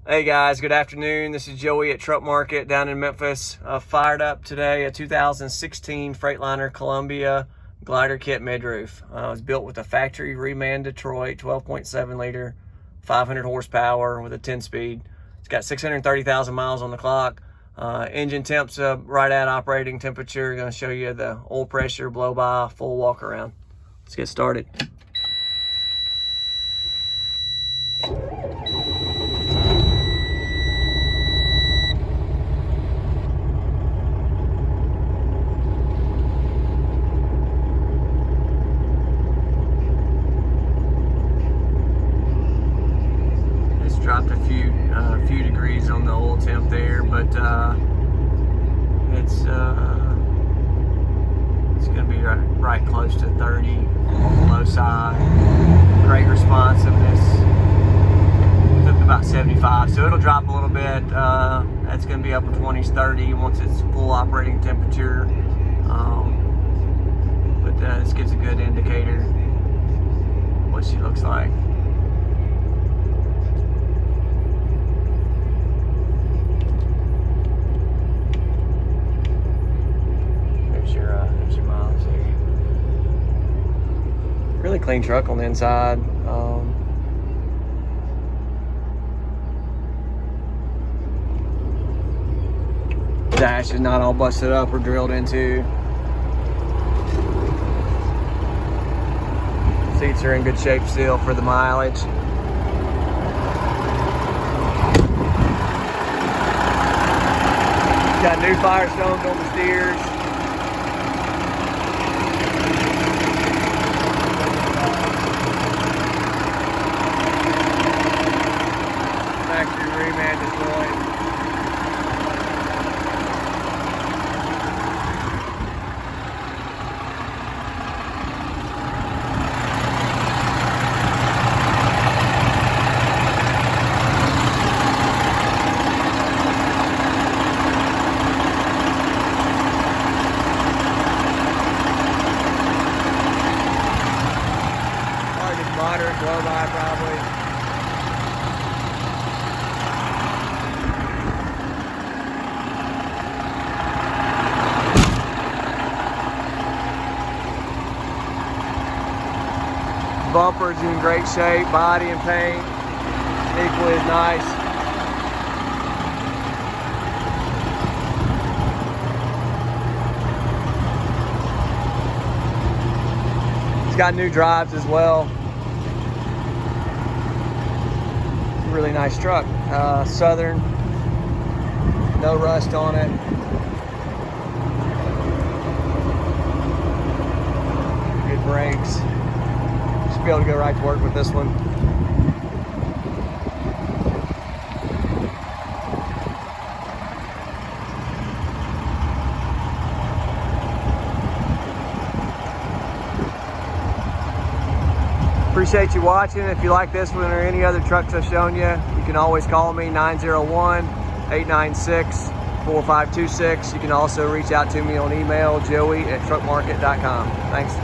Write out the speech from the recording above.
Hey guys, good afternoon. This is Joey at Truck Market down in Memphis. Fired up today a 2016 Freightliner Columbia glider kit midroof. It was built with a factory reman Detroit 12.7 liter, 500 horsepower with a 10-speed. It's got 630,000 miles on the clock. Engine temps right at operating temperature. Going to show you the oil pressure, blow by, full walk around. Let's get started. Dropped a few degrees on the oil temp there, but it's going to be right close to 30 on the low side. Great responsiveness. It's up to about 75, so it'll drop a little bit. That's going to be upper 20s, 30 once it's full operating temperature. But this gives a good indicator what she looks like. There's your miles there. Really clean truck on the inside. Dash is not all busted up or drilled into. Seats are in good shape still for the mileage. Got new Firestones on the steers. Factory reman Detroit. Moderate blow by probably. Bumper's in great shape, body and paint equally as nice. It's got new drives as well. Really nice truck. Southern, no rust on it. Good brakes. Should be able to go right to work with this one. Appreciate you watching. If you like this one or any other trucks I've shown you, you can always call me 901-896-4526. You can also reach out to me on email, joey@truckmarket.com. Thanks.